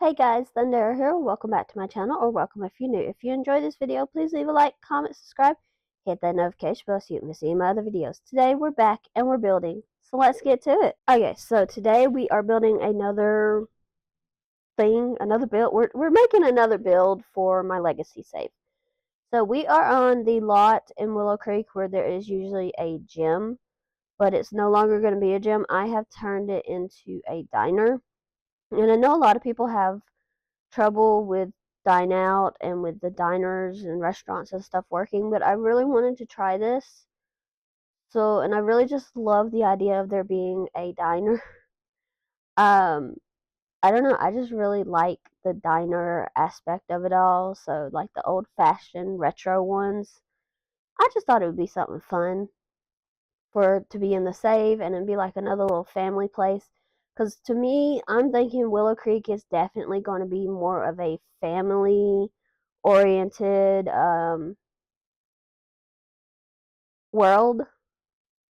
Hey guys, Thunder here. Welcome back to my channel, or welcome if you're new. If you enjoyed this video, please leave a like, comment, subscribe, hit that notification bell so you can see my other videos. Today we're back and we're building, so let's get to it. Okay, so today we are building another thing, another build. We're making another build for my legacy save. So we are on the lot in Willow Creek where there is usually a gym, but it's no longer going to be a gym. I have turned it into a diner, and I know a lot of people have trouble with dine out and with the diners and restaurants and stuff working, but I really wanted to try this. So, and I really just love the idea of there being a diner. Um, I don't know, I just really like the diner aspect of it all. So, like the old fashioned retro ones. I just thought it would be something fun for it to be in the save and it'd be like another little family place. Because to me, I'm thinking Willow Creek is definitely going to be more of a family oriented world.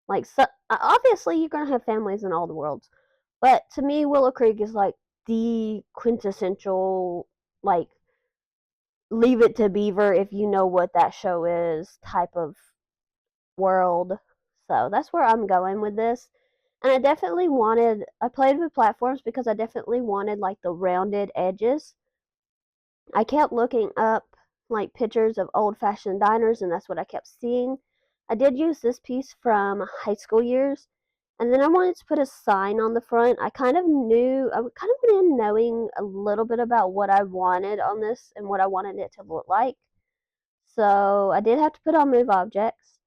Like, so, obviously, you're going to have families in all the worlds. But to me, Willow Creek is like the quintessential, like, Leave It to Beaver, if you know what that show is, type of world. So that's where I'm going with this. And I played with platforms because I definitely wanted like the rounded edges. I kept looking up like pictures of old fashioned diners, and that's what I kept seeing. I did use this piece from high school years, and then I wanted to put a sign on the front. I kind of been knowing a little bit about what I wanted on this and what I wanted it to look like. So I did have to put on Move Objects,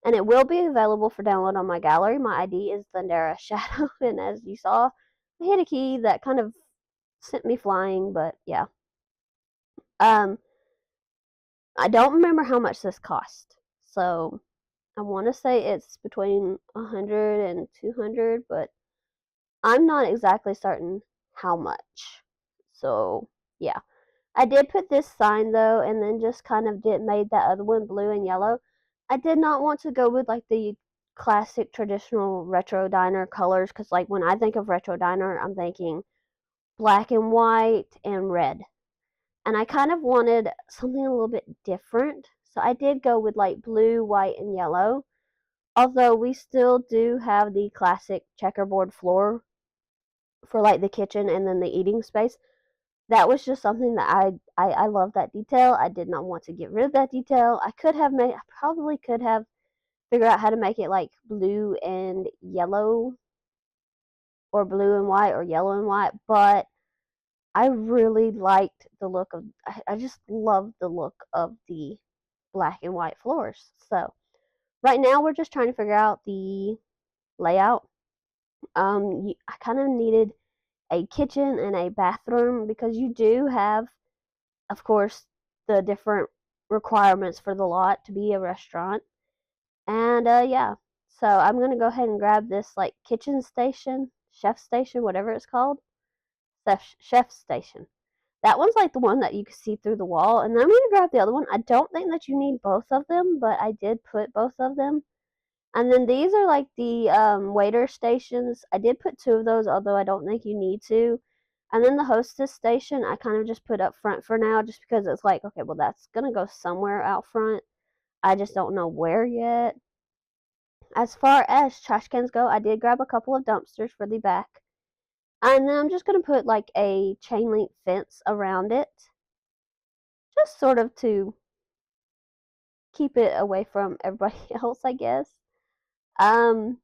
and it will be available for download on my gallery. My ID is Thundera Shadow, and as you saw, I hit a key that kind of sent me flying, but yeah. Um, I don't remember how much this cost, so I want to say it's between 100 and 200, but I'm not exactly certain how much. So yeah, I did put this sign though, and then just kind of made that other one blue and yellow. I did not want to go with like the classic traditional retro diner colors because like when I think of retro diner, I'm thinking black and white and red. And I kind of wanted something a little bit different. So I did go with like blue, white, and yellow. Although we still do have the classic checkerboard floor for like the kitchen and then the eating space. That was just something that I love that detail. I did not want to get rid of that detail. I probably could have figured out how to make it like blue and yellow or blue and white or yellow and white, but I really liked the look of, I just love the look of the black and white floors. So right now we're just trying to figure out the layout. I kind of needed a kitchen and a bathroom because you do have, of course, the different requirements for the lot to be a restaurant. And yeah, so I'm gonna go ahead and grab this like kitchen station, chef station, whatever it's called, chef station. That one's like the one that you can see through the wall, and then I'm gonna grab the other one. I don't think that you need both of them, but I did put both of them. And then these are like the waiter stations. I did put two of those, although I don't think you need to. And then the hostess station, I kind of just put up front for now, just because it's like, okay, well, that's gonna go somewhere out front. I just don't know where yet. As far as trash cans go, I did grab a couple of dumpsters for the back. And then I'm just gonna put like a chain link fence around it, just sort of to keep it away from everybody else, I guess. Um,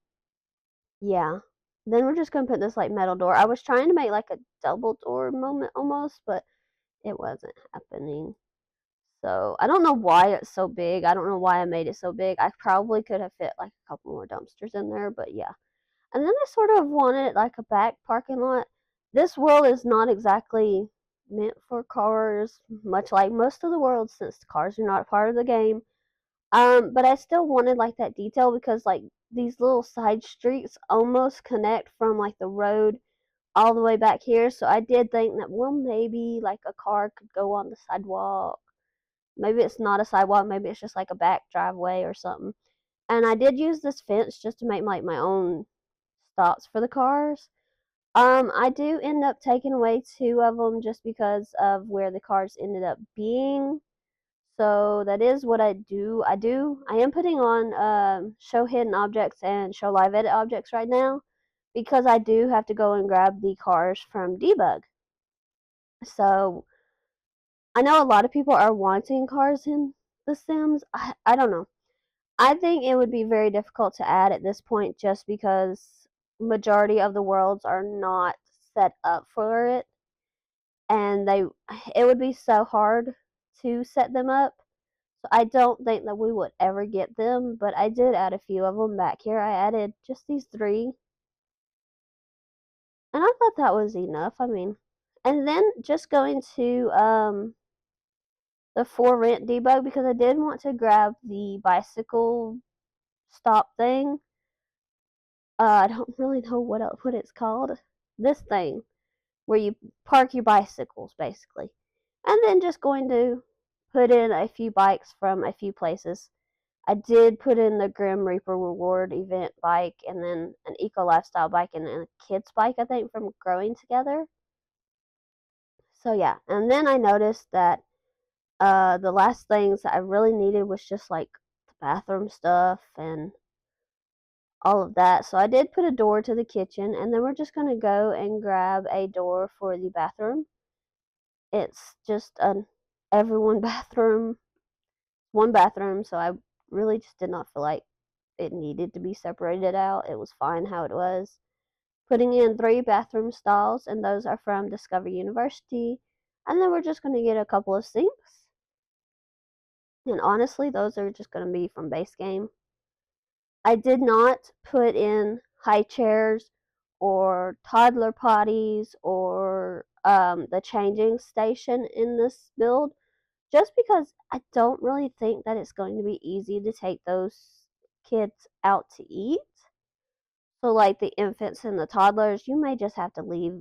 yeah. Then we're just gonna put this like metal door. I was trying to make like a double door moment almost, but it wasn't happening. So I don't know why it's so big. I don't know why I made it so big. I probably could have fit like a couple more dumpsters in there, but yeah. And then I sort of wanted like a back parking lot. This world is not exactly meant for cars, much like most of the world, since cars are not part of the game. But I still wanted like that detail because like these little side streets almost connect from like the road all the way back here. So I did think that, well, maybe like a car could go on the sidewalk. Maybe it's not a sidewalk, maybe it's just like a back driveway or something. And I did use this fence just to make like my own stops for the cars. I do end up taking away two of them just because of where the cars ended up being. So that is what I do. I am putting on show hidden objects and show live edit objects right now because I do have to go and grab the cars from debug. So I know a lot of people are wanting cars in The Sims. I don't know. I think it would be very difficult to add at this point just because majority of the worlds are not set up for it, and it would be so hard to set them up. So I don't think that we would ever get them, but I did add a few of them back here. I added just these three, and I thought that was enough. I mean, and then just going to the for rent debug because I did want to grab the bicycle stop thing. I don't really know what it's called. This thing where you park your bicycles basically, and then just going to put in a few bikes from a few places. I did put in the Grim Reaper reward event bike and then an eco lifestyle bike and then a kids bike I think from Growing Together. So yeah, and then I noticed that the last things that I really needed was just like the bathroom stuff and all of that. So I did put a door to the kitchen, and then we're just going to go and grab a door for the bathroom. It's just an everyone bathroom, one bathroom, so I really just did not feel like it needed to be separated out. It was fine how it was. Putting in 3 bathroom stalls, and those are from Discover University. And then we're just going to get a couple of sinks. And honestly, those are just going to be from base game. I did not put in high chairs or toddler potties or the changing station in this build just because I don't really think that it's going to be easy to take those kids out to eat. So, like the infants and the toddlers, you may just have to leave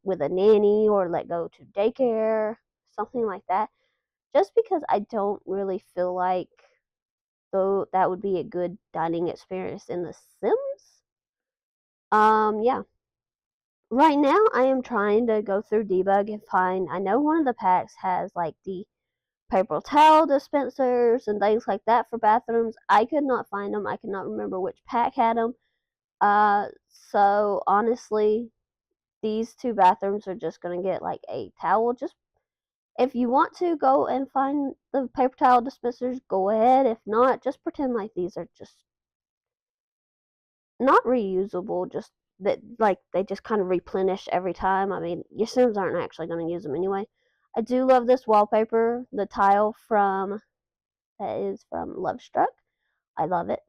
with a nanny or let go to daycare, something like that. Just because I don't really feel like though that would be a good dining experience in The Sims. Yeah. Right now, I am trying to go through debug and find. I know one of the packs has like the paper towel dispensers and things like that for bathrooms. I could not find them. I could not remember which pack had them. So honestly, these two bathrooms are just gonna get like a towel. Just if you want to go and find the paper towel dispensers, go ahead. If not, just pretend like these are just not reusable, just that like they just kind of replenish every time. I mean, your Sims aren't actually going to use them anyway. I do love this wallpaper, the tile from that is from Love Struck. I love it.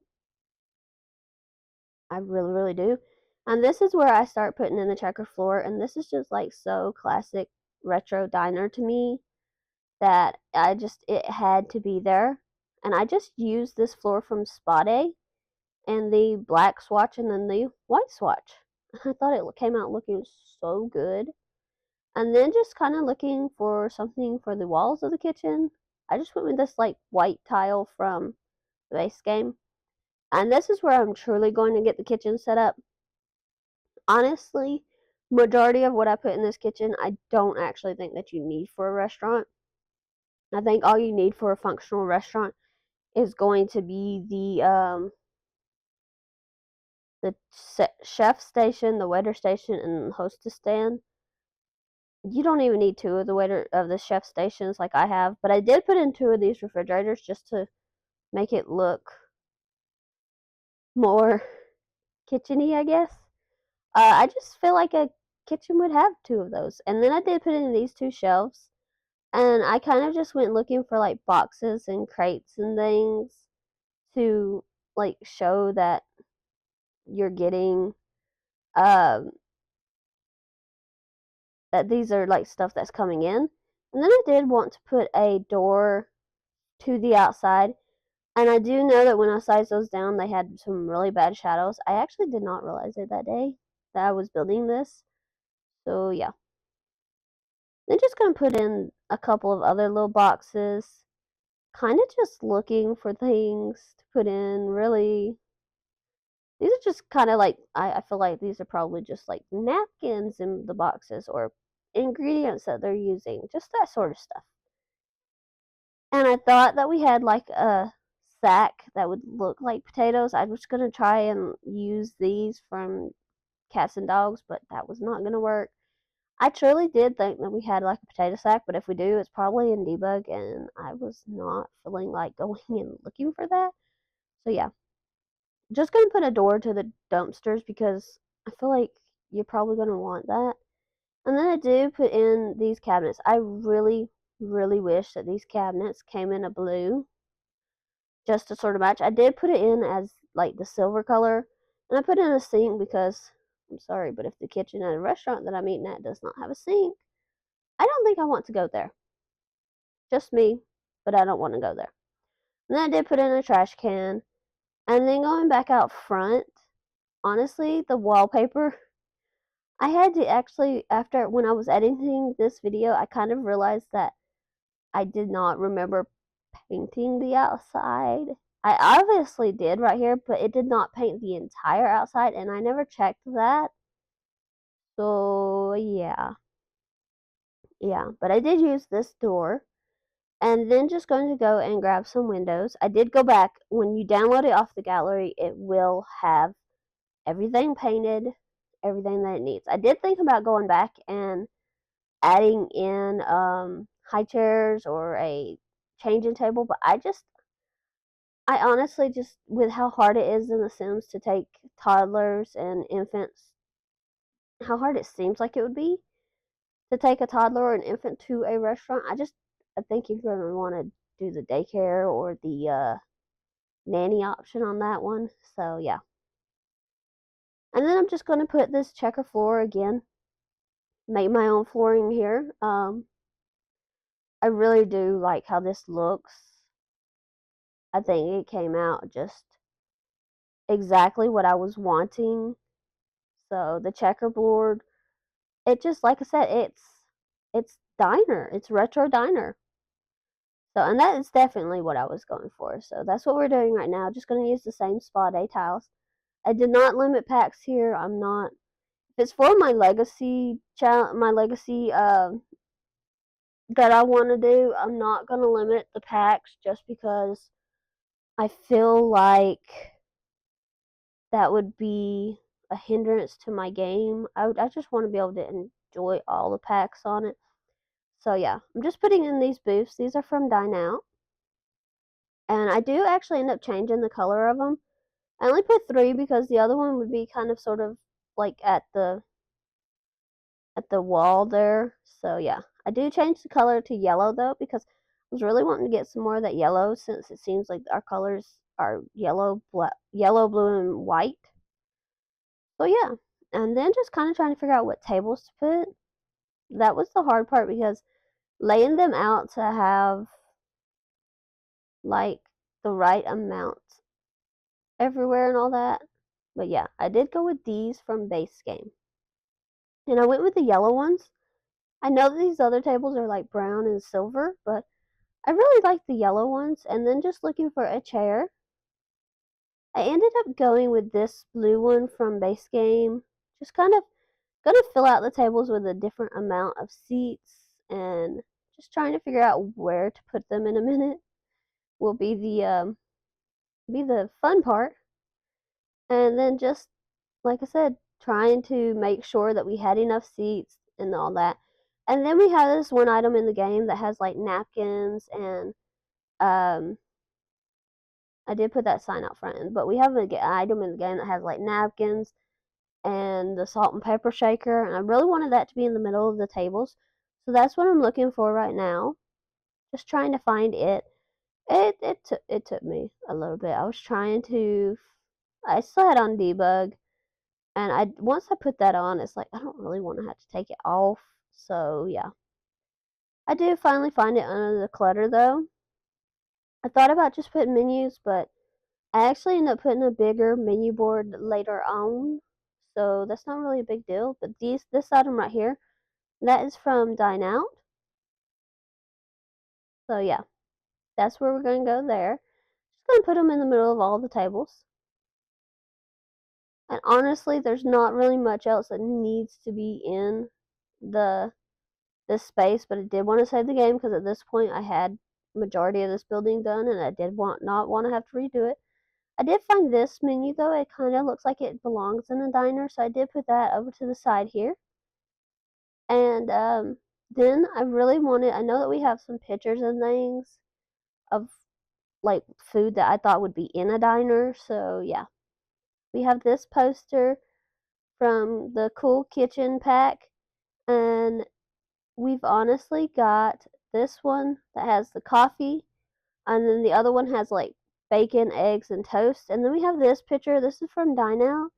I really, really do. And this is where I start putting in the checker floor, and this is just like so classic retro diner to me that it had to be there. And I just used this floor from Spot A and the black swatch and then the white swatch. I thought it came out looking so good. And then just kind of looking for something for the walls of the kitchen. I just went with this like white tile from the base game. And this is where I'm truly going to get the kitchen set up. Honestly, majority of what I put in this kitchen, I don't actually think that you need for a restaurant. I think all you need for a functional restaurant is going to be the chef station, the waiter station, and the hostess stand. You don't even need two of the chef stations like I have, but I did put in two of these refrigerators just to make it look more kitcheny, I guess. I just feel like a kitchen would have two of those. And then I did put in these two shelves, and I kind of just went looking for like boxes and crates and things to like show that you're getting um that these are like stuff that's coming in. And then I did want to put a door to the outside. And I do know that when I sized those down, they had some really bad shadows. I actually did not realize it that day that I was building this. So yeah. Then just gonna put in a couple of other little boxes. Kind of just looking for things to put in. Really, These are just kind of like, I feel like these are probably just like napkins in the boxes or ingredients that they're using, just that sort of stuff. And I thought that we had like a sack that would look like potatoes. I was gonna try and use these from cats and dogs, but that was not gonna work. I truly did think that we had like a potato sack, but if we do, it's probably in debug, and I was not feeling like going and looking for that. So yeah, just gonna put a door to the dumpsters because I feel like you're probably gonna want that. And then I do put in these cabinets. I really, really wish that these cabinets came in a blue just to sort of match. I did put it in as like the silver color, and I put in a sink because I'm sorry, but if the kitchen at a restaurant that I'm eating at does not have a sink, I don't think I want to go there. Just me, but I don't want to go there. And then I did put in a trash can, and then going back out front, honestly, the wallpaper. I had to actually, after when I was editing this video, I kind of realized that I did not remember painting the outside. I obviously did right here, but it did not paint the entire outside, and I never checked that. So, yeah. Yeah, but I did use this door. And then just going to go and grab some windows. I did go back. When you download it off the gallery, it will have everything painted, everything that it needs. I did think about going back and adding in high chairs or a changing table, but I honestly just, with how hard it is in The Sims to take toddlers and infants, how hard it seems like it would be to take a toddler or an infant to a restaurant. I think you're going to want to do the daycare or the nanny option on that one. So yeah. And then I'm just going to put this checker floor again. Make my own flooring here. I really do like how this looks. I think it came out just exactly what I was wanting. So the checkerboard, it just, like I said, it's diner. It's retro diner. So, and that is definitely what I was going for. So that's what we're doing right now. Just going to use the same spa day tiles. I did not limit packs here. I'm not. If it's for my legacy challenge, my legacy that I want to do, I'm not going to limit the packs just because I feel like that would be a hindrance to my game. I just want to be able to enjoy all the packs on it. So yeah, I'm just putting in these booths. These are from Dine Out, and I do actually end up changing the color of them. I only put 3 because the other one would be kind of sort of like at the wall there. So yeah, I do change the color to yellow though because I was really wanting to get some more of that yellow since it seems like our colors are yellow, yellow, blue, and white. So yeah, and then just kind of trying to figure out what tables to put. That was the hard part because laying them out to have like the right amount everywhere and all that. But yeah, I did go with these from base game. And I went with the yellow ones. I know that these other tables are like brown and silver, but I really like the yellow ones. And then just looking for a chair, I ended up going with this blue one from base game. Just kind of gonna fill out the tables with a different amount of seats and just trying to figure out where to put them in a minute will be the fun part. And then just like I said, trying to make sure that we had enough seats and all that. And then we have this one item in the game that has like napkins and um I did put that sign out front, but we have an item in the game that has like napkins and the salt and pepper shaker, and I really wanted that to be in the middle of the tables. So that's what I'm looking for right now. Just trying to find it. It took me a little bit. I was trying to. I still had on debug, and I once I put that on, it's like I don't really want to have to take it off. So yeah, I do finally find it under the clutter though. I thought about just putting menus, but I actually ended up putting a bigger menu board later on, so that's not really a big deal. But this item right here, that is from Dine Out. So yeah, that's where we're gonna go there. Just gonna put them in the middle of all the tables. And honestly, there's not really much else that needs to be in the this space, but I did want to save the game because at this point I had majority of this building done and I did not want to have to redo it. I did find this menu though, it kind of looks like it belongs in a diner, so I did put that over to the side here. And then I really wanted, I know that we have some pictures and things of like food that I thought would be in a diner, so yeah. We have this poster from the Cool Kitchen pack, and we've honestly got this one that has the coffee, and then the other one has like bacon, eggs, and toast. And then we have this picture. This is from Dine Out,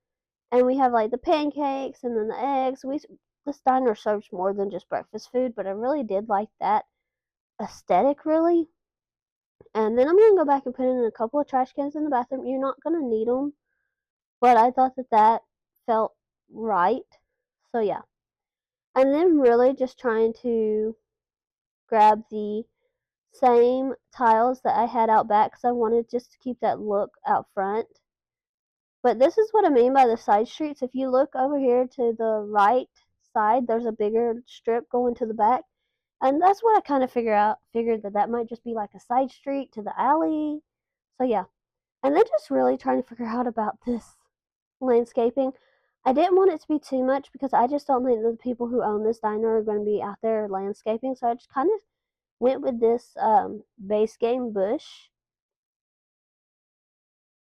and we have like the pancakes and then the eggs. This diner serves more than just breakfast food, but I really did like that aesthetic, really. And then I'm gonna go back and put in a couple of trash cans in the bathroom. You're not gonna need them, but I thought that that felt right. So yeah, and then really just trying to grab the same tiles that I had out back because I wanted just to keep that look out front. But this is what I mean by the side streets. If you look over here to the right side, there's a bigger strip going to the back. And that's what I kind of figured that that might just be like a side street to the alley. So yeah. And then just really trying to figure out about this landscaping. I didn't want it to be too much because I just don't think that the people who own this diner are going to be out there landscaping. So I just kind of went with this base game bush.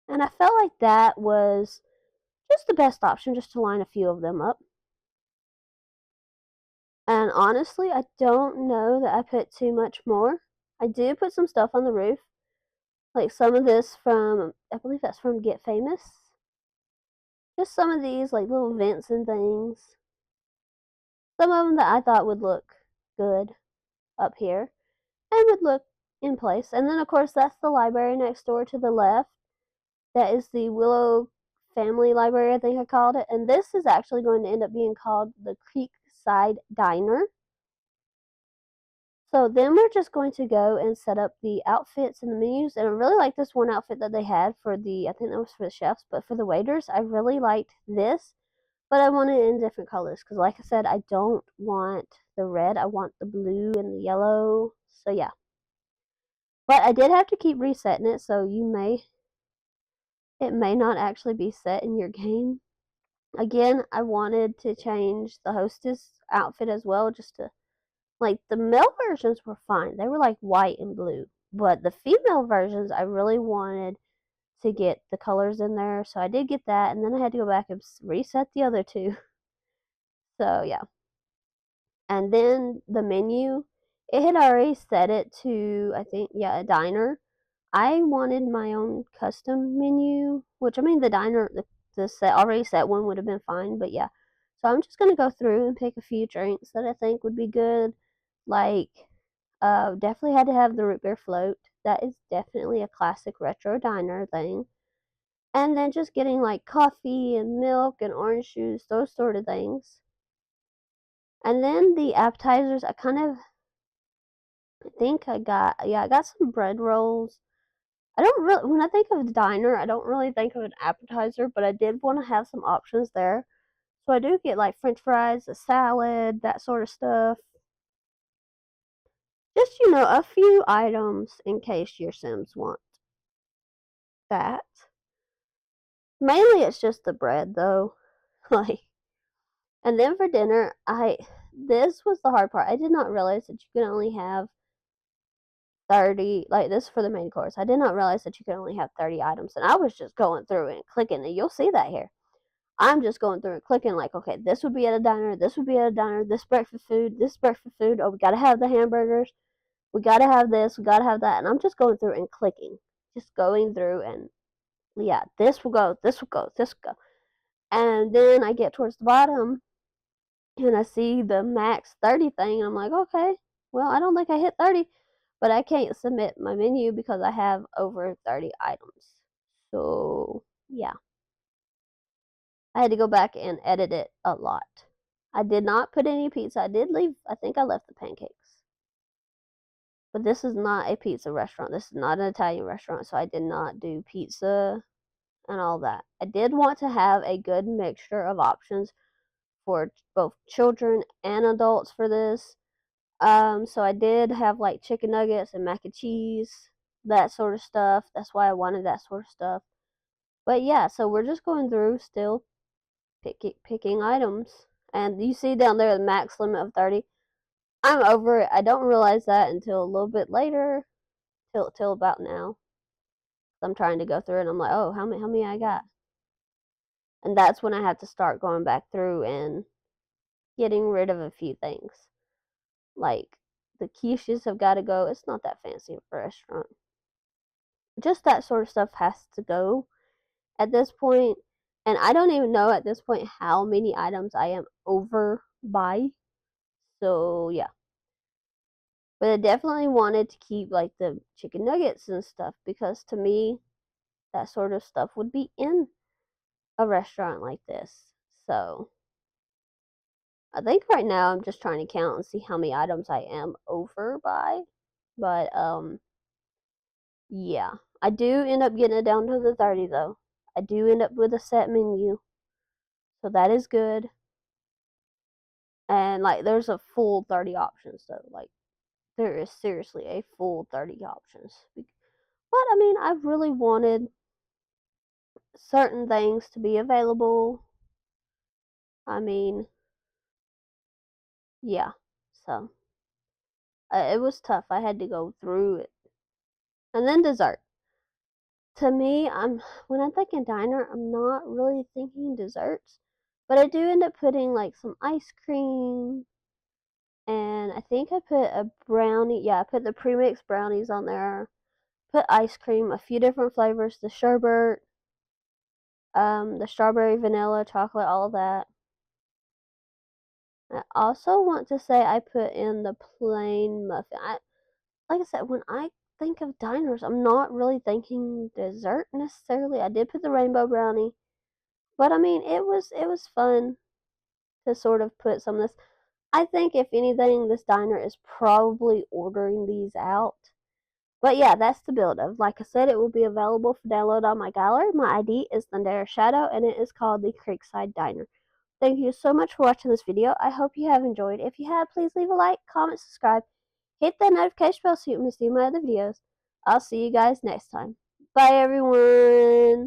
And I felt like that was just the best option just to line a few of them up. And honestly, I don't know that I put too much more. I do put some stuff on the roof. Like some of this from, I believe that's from Get Famous. Just some of these like little vents and things. Some of them that I thought would look good up here and would look in place. And then of course that's the library next door to the left. That is the Willow Family Library, I think I called it. And this is actually going to end up being called the Creekside Diner. So then we're just going to go and set up the outfits and the menus. And I really like this one outfit that they had for the, I think that was for the chefs, but for the waiters, I really liked this. But I want it in different colors because, like I said, I don't want the red. I want the blue and the yellow. So yeah. But I did have to keep resetting it, so it may not actually be set in your game. Again, I wanted to change the hostess outfit as well, just to like the male versions were fine. They were like white and blue. But the female versions, I really wanted to get the colors in there. So I did get that. And then I had to go back and reset the other two. So yeah. And then the menu, it had already set it to, I think, yeah, a diner. I wanted my own custom menu, which I mean, the diner, the set already set one would have been fine. But yeah. So I'm just going to go through and pick a few drinks that I think would be good. Like, definitely had to have the root beer float. That is definitely a classic retro diner thing. And then just getting like coffee and milk and orange juice, those sort of things. And then the appetizers, I think I got some bread rolls. I don't really, when I think of the diner, I don't really think of an appetizer, but I did want to have some options there. So I do get like french fries, a salad, that sort of stuff. Just, a few items in case your Sims want that. Mainly it's just the bread though. Like, and then for dinner, this was the hard part. I did not realize that you could only have 30, like this for the main course. I did not realize that you could only have 30 items. And I was just going through and clicking, and you'll see that here. I'm just going through and clicking like, okay, this would be at a diner, this would be at a diner, this breakfast food, this breakfast food. Oh, we gotta have the hamburgers. We gotta have this, we gotta have that. And I'm just going through and clicking. Just going through and yeah, this will go, this will go, this will go. And then I get towards the bottom and I see the max 30 thing. And I'm like, okay, well, I don't think I hit 30, but I can't submit my menu because I have over 30 items. So, yeah, I had to go back and edit it a lot. I did not put any pizza. I did leave, I think I left the pancakes. But this is not a pizza restaurant. This is not an Italian restaurant, so I did not do pizza. and all that. I did want to have a good mixture of options for both children and adults for this. So I did have like chicken nuggets and mac and cheese, that sort of stuff. That's why I wanted that sort of stuff. But yeah, so we're just going through still picking items. And you see down there the max limit of 30. I'm over it. I don't realize that until a little bit later, till about now. I'm trying to go through and I'm like, oh, how many I got? And that's when I have to start going back through and getting rid of a few things. Like the quiches have got to go. It's not that fancy of a restaurant. Just that sort of stuff has to go at this point. And I don't even know at this point how many items I am over by. So yeah. But I definitely wanted to keep like the chicken nuggets and stuff because to me that sort of stuff would be in a restaurant like this. So I think right now I'm just trying to count and see how many items I am over by. But yeah. I do end up getting it down to the 30 though. I do end up with a set menu. So that is good. And like there's a full 30 options though. Like there is seriously a full 30 options. But I mean, I really wanted certain things to be available. I mean, yeah. So it was tough. I had to go through it. And then dessert. To me, when I'm thinking diner, I'm not really thinking desserts, but I do end up putting like some ice cream, and I think I put a brownie. Yeah, I put the premixed brownies on there. Put ice cream, a few different flavors, the sherbet, the strawberry, vanilla, chocolate, all of that. I also want to say I put in the plain muffin. Like I said, when I think of diners, I'm not really thinking dessert necessarily. I did put the rainbow brownie, but I mean, it was fun to sort of put some of this. I think if anything, this diner is probably ordering these out. But yeah, that's the build of. Like I said, it will be available for download on my gallery. My ID is Thunder Shadow, and it is called the Creekside Diner. Thank you so much for watching this video. I hope you have enjoyed. If you have, please leave a like, comment, subscribe, hit that notification bell so you don't miss any of my other videos. I'll see you guys next time. Bye, everyone.